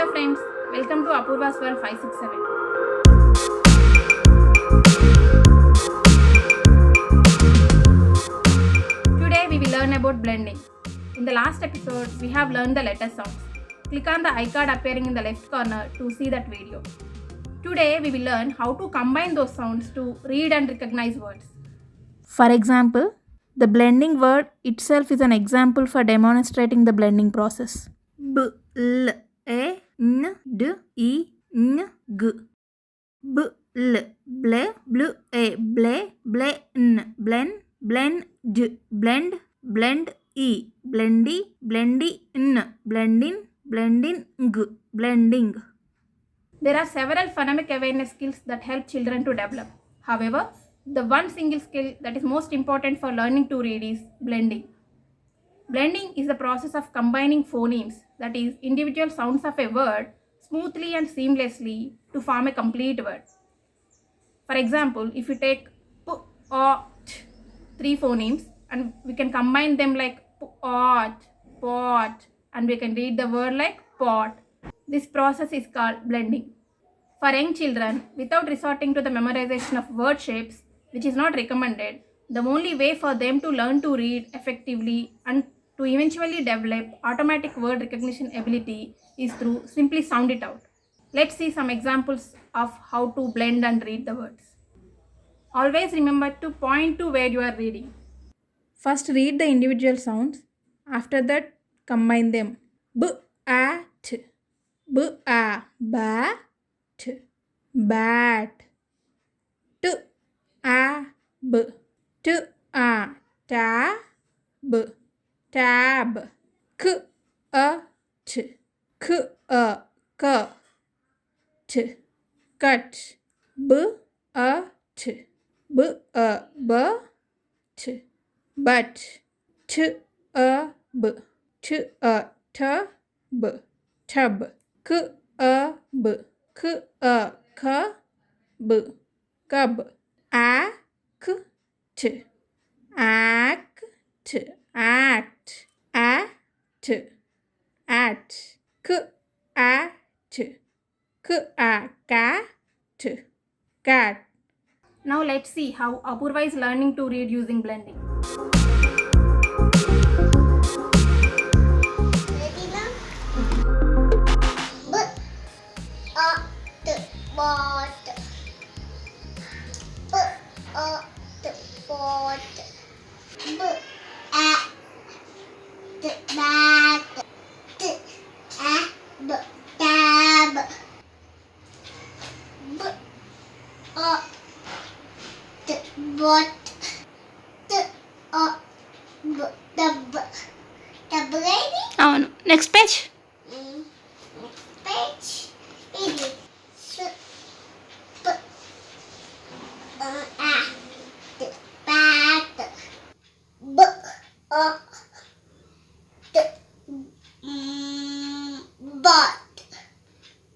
Hello friends, welcome to Apoorva's World 567. Today we will learn about blending. In the last episode, we have learned the letter sounds. Click on the icon appearing in the left corner to see that video. Today we will learn how to combine those sounds to read and recognize words. For example, the blending word itself is an example for demonstrating the blending process. B, L, A, N, D, E, N, G. B, L, ble, blu, A, ble, ble, N, blend, blend, J, blend, blend, E, blendy, blendy, N, blending, blending, G, blending. There are several phonemic awareness skills that help children to develop. However, the one single skill that is most important for learning to read is blending. Blending is the process of combining phonemes, that is, individual sounds of a word, smoothly and seamlessly to form a complete word. For example, if you take p, o, t, three phonemes, and we can combine them like pot, pot, and we can read the word like pot. This process is called blending. For young children, without resorting to the memorization of word shapes, which is not recommended, the only way for them to learn to read effectively and to eventually develop automatic word recognition ability is through simply sound it out. Let's see some examples of how to blend and read the words. Always remember to point to where you are reading. First read the individual sounds. After that, combine them. B, a, t. B, a, ba, t. Bat. T, a, b. T, a, ta, b. Tab. K, a, t. K, a, k. T, cut. B, a, t. B, a, b. T, but. T, a, b. T, a, t, b. Tub. K, a, b. K, a, k. B, cub. A, k, t. Act, act. At, at. K, a, t. K, a, cat, cat. Now let's see how Apoorva is learning to read using blending. Ready now? B, a, t, bot. B, a, t, bot. B, a, t, bat. T, a, b, tab. B, a, t, bot. T, a, b, tub. Tub ready? Avunu. Next page. Page. Ready. S, p, a, t, bat. B, a, t, bot.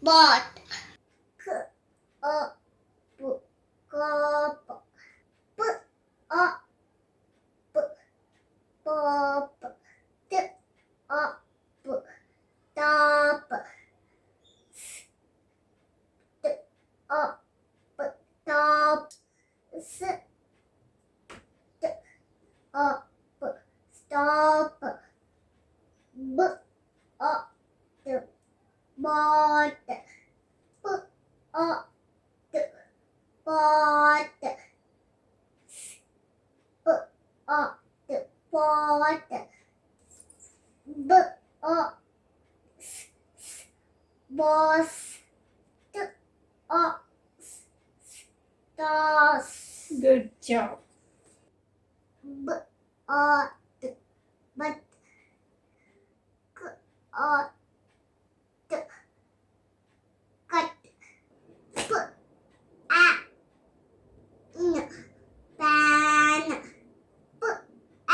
Bot. K, a, p, cup. P, a, p, pop. T, a, p, top. S, t, a, p, top. S, t, a, p, stop. B, a, t, bot. P, a, t, pot. S, p, a, t, pot. B, a, s, s, boss. T, a, s, s, toss. Good job. B, a, t, but. K, a, t, cut. P, a, n, pan. P, a,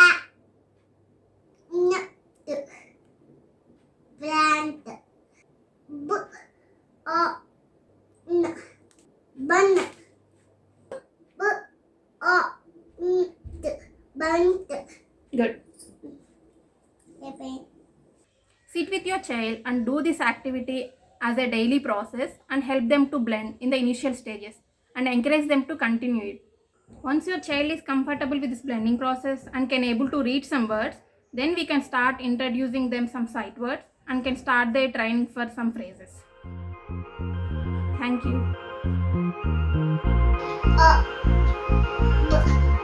n, t, plant. B, a, n, bun. B, a, n, t, bunt. Good. Seven. Sit with your child and do this activity as a daily process and help them to blend in the initial stages and encourage them to continue it. Once your child is comfortable with this blending process and can able to read some words, then we can start introducing them some sight words and can start their training for some phrases. Thank you. B